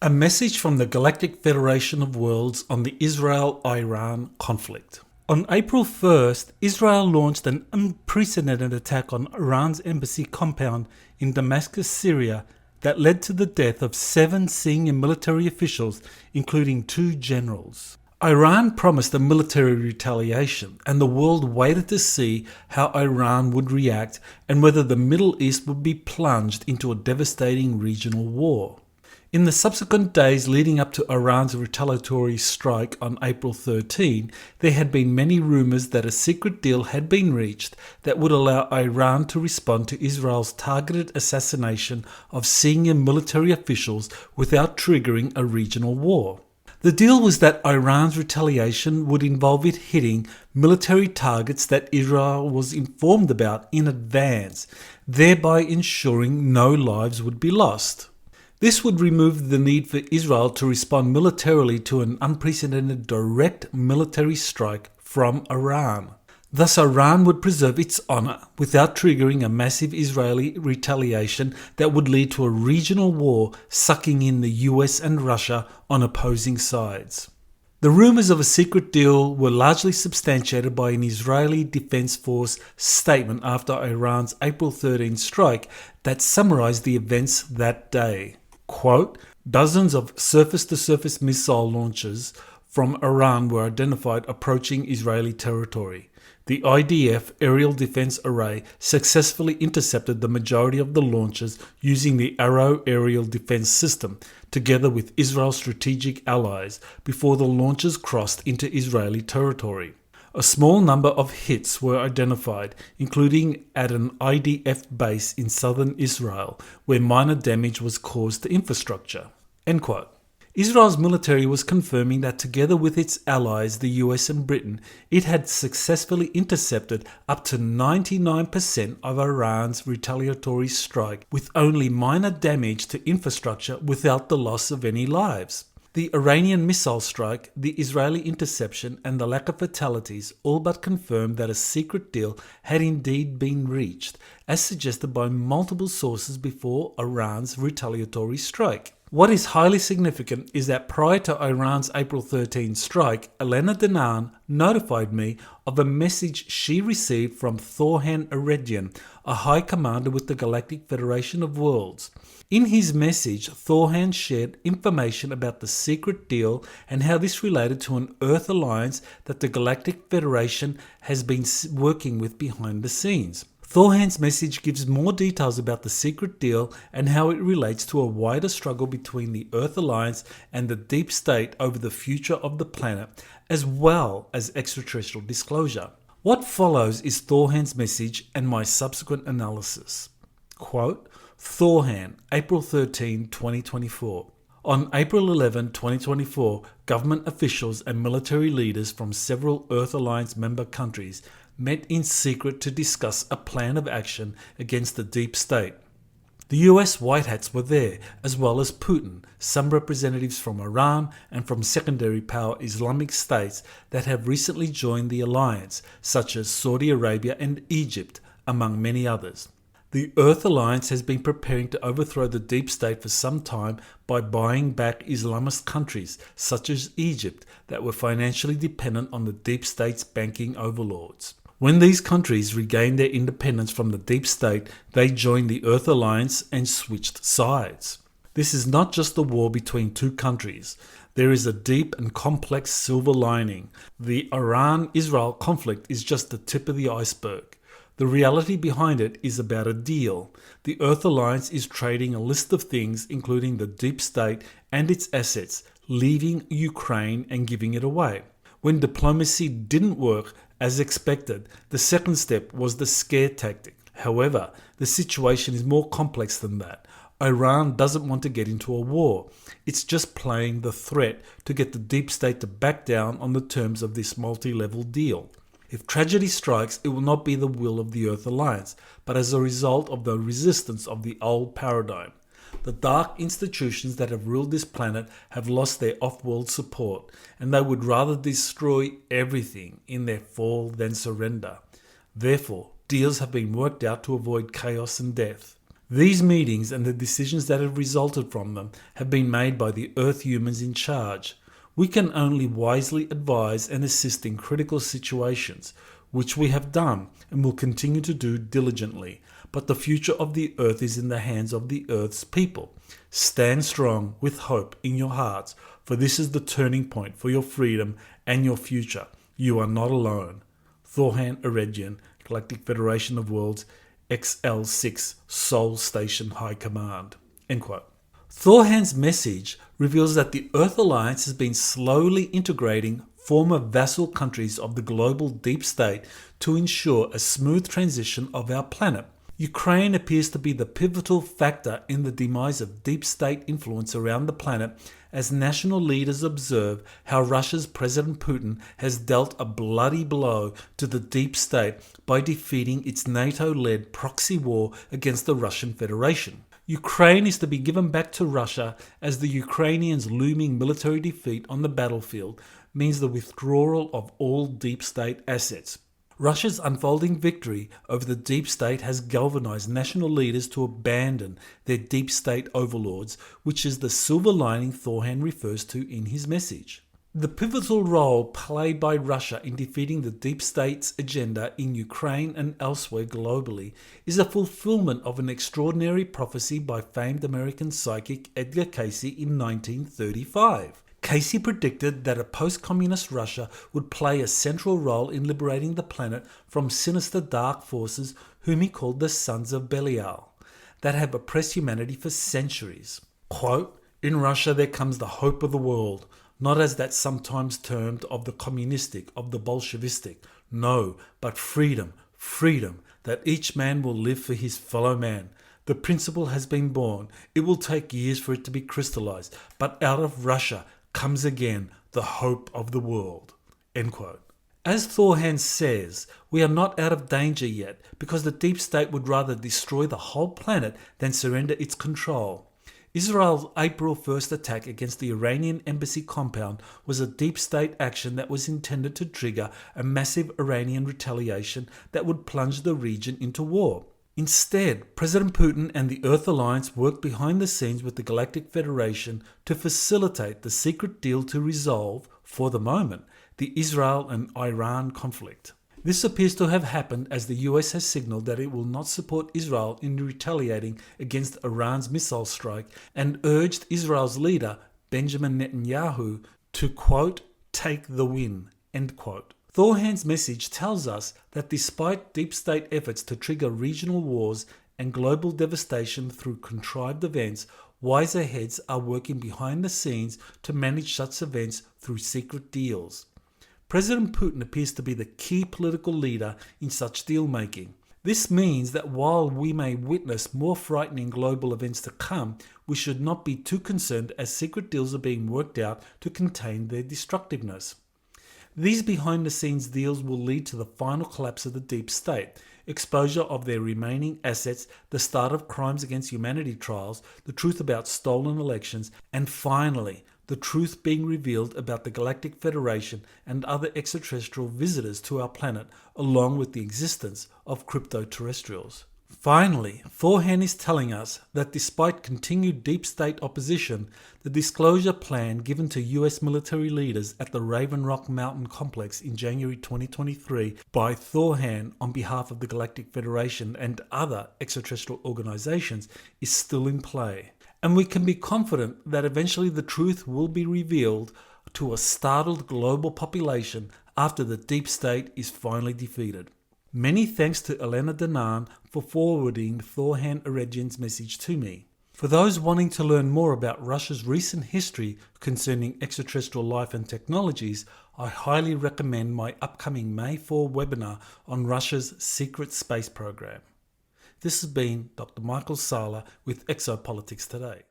A message from the Galactic Federation of Worlds on the Israel-Iran conflict. On April 1st, Israel launched an unprecedented attack on Iran's embassy compound in Damascus, Syria, that led to the death of 7 senior military officials, including 2 generals. Iran promised a military retaliation, and the world waited to see how Iran would react and whether the Middle East would be plunged into a devastating regional war. In the subsequent days leading up to Iran's retaliatory strike on April 13, there had been many rumours that a secret deal had been reached that would allow Iran to respond to Israel's targeted assassination of senior military officials without triggering a regional war. The deal was that Iran's retaliation would involve it hitting military targets that Israel was informed about in advance, thereby ensuring no lives would be lost. This would remove the need for Israel to respond militarily to an unprecedented direct military strike from Iran. Thus, Iran would preserve its honour without triggering a massive Israeli retaliation that would lead to a regional war sucking in the US and Russia on opposing sides. The rumours of a secret deal were largely substantiated by an Israeli Defense Force statement after Iran's April 13 strike that summarised the events that day. Quote, "Dozens of surface-to-surface missile launches from Iran were identified approaching Israeli territory. The IDF aerial defense array successfully intercepted the majority of the launches using the Arrow aerial defense system, together with Israel's strategic allies, before the launches crossed into Israeli territory. A small number of hits were identified, including at an IDF base in southern Israel, where minor damage was caused to infrastructure." End quote. Israel's military was confirming that together with its allies, the US and Britain, it had successfully intercepted up to 99% of Iran's retaliatory strike, with only minor damage to infrastructure without the loss of any lives. The Iranian missile strike, the Israeli interception, and the lack of fatalities all but confirmed that a secret deal had indeed been reached, as suggested by multiple sources before Iran's retaliatory strike. What is highly significant is that prior to Iran's April 13 strike, Elena Danaan notified me of a message she received from Thor Han Eredyon, a high commander with the Galactic Federation of Worlds. In his message, Thor Han shared information about the secret deal and how this related to an Earth alliance that the Galactic Federation has been working with behind the scenes. Thor Han's message gives more details about the secret deal and how it relates to a wider struggle between the Earth Alliance and the Deep State over the future of the planet, as well as extraterrestrial disclosure. What follows is Thor Han's message and my subsequent analysis. Quote, Thor Han, April 13, 2024. On April 11, 2024, government officials and military leaders from several Earth Alliance member countries met in secret to discuss a plan of action against the Deep State. The US White Hats were there, as well as Putin, some representatives from Iran and from secondary power Islamic states that have recently joined the alliance, such as Saudi Arabia and Egypt, among many others. The Earth Alliance has been preparing to overthrow the Deep State for some time by buying back Islamist countries, such as Egypt, that were financially dependent on the Deep State's banking overlords. When these countries regained their independence from the Deep State, they joined the Earth Alliance and switched sides. This is not just a war between two countries. There is a deep and complex silver lining. The Iran-Israel conflict is just the tip of the iceberg. The reality behind it is about a deal. The Earth Alliance is trading a list of things, including the Deep State and its assets, leaving Ukraine and giving it away. When diplomacy didn't work as expected, the second step was the scare tactic. However, the situation is more complex than that. Iran doesn't want to get into a war. It's just playing the threat to get the Deep State to back down on the terms of this multi-level deal. If tragedy strikes, it will not be the will of the Earth Alliance, but as a result of the resistance of the old paradigm. The dark institutions that have ruled this planet have lost their off-world support, and they would rather destroy everything in their fall than surrender. Therefore, deals have been worked out to avoid chaos and death. These meetings and the decisions that have resulted from them have been made by the Earth humans in charge. We can only wisely advise and assist in critical situations, which we have done and will continue to do diligently. But the future of the Earth is in the hands of the Earth's people. Stand strong with hope in your hearts, for this is the turning point for your freedom and your future. You are not alone. Thor Han Eredyon, Galactic Federation of Worlds, XL6 Sol Station High Command. End quote. Thor Han's message reveals that the Earth Alliance has been slowly integrating former vassal countries of the global deep state to ensure a smooth transition of our planet. Ukraine appears to be the pivotal factor in the demise of deep state influence around the planet, as national leaders observe how Russia's President Putin has dealt a bloody blow to the deep state by defeating its NATO-led proxy war against the Russian Federation. Ukraine is to be given back to Russia, as the Ukrainians' looming military defeat on the battlefield means the withdrawal of all deep state assets. Russia's unfolding victory over the deep state has galvanized national leaders to abandon their deep state overlords, which is the silver lining Thor Han refers to in his message. The pivotal role played by Russia in defeating the deep state's agenda in Ukraine and elsewhere globally is a fulfillment of an extraordinary prophecy by famed American psychic Edgar Cayce in 1935. Cayce predicted that a post-communist Russia would play a central role in liberating the planet from sinister dark forces whom he called the Sons of Belial, that have oppressed humanity for centuries. Quote, "In Russia there comes the hope of the world, not as that sometimes termed of the communistic, of the Bolshevistic, no, but freedom, freedom, that each man will live for his fellow man. The principle has been born. It will take years for it to be crystallized, but out of Russia comes again the hope of the world." End quote. As Thor Han says, we are not out of danger yet, because the deep state would rather destroy the whole planet than surrender its control. Israel's April 1st attack against the Iranian embassy compound was a deep state action that was intended to trigger a massive Iranian retaliation that would plunge the region into war. Instead, President Putin and the Earth Alliance worked behind the scenes with the Galactic Federation to facilitate the secret deal to resolve, for the moment, the Israel and Iran conflict. This appears to have happened as the US has signaled that it will not support Israel in retaliating against Iran's missile strike and urged Israel's leader, Benjamin Netanyahu, to, quote, "take the win," end quote. Thor Han's message tells us that despite deep state efforts to trigger regional wars and global devastation through contrived events, wiser heads are working behind the scenes to manage such events through secret deals. President Putin appears to be the key political leader in such deal-making. This means that while we may witness more frightening global events to come, we should not be too concerned as secret deals are being worked out to contain their destructiveness. These behind-the-scenes deals will lead to the final collapse of the deep state, exposure of their remaining assets, the start of crimes against humanity trials, the truth about stolen elections, and finally, the truth being revealed about the Galactic Federation and other extraterrestrial visitors to our planet, along with the existence of crypto-terrestrials. Finally, Thor Han is telling us that despite continued deep state opposition, the disclosure plan given to US military leaders at the Raven Rock Mountain complex in January 2023 by Thor Han on behalf of the Galactic Federation and other extraterrestrial organizations is still in play. And we can be confident that eventually the truth will be revealed to a startled global population after the deep state is finally defeated. Many thanks to Elena Danaan for forwarding Thor Han Eredyon's message to me. For those wanting to learn more about Russia's recent history concerning extraterrestrial life and technologies, I highly recommend my upcoming May 4 webinar on Russia's secret space program. This has been Dr. Michael Salla with Exopolitics Today.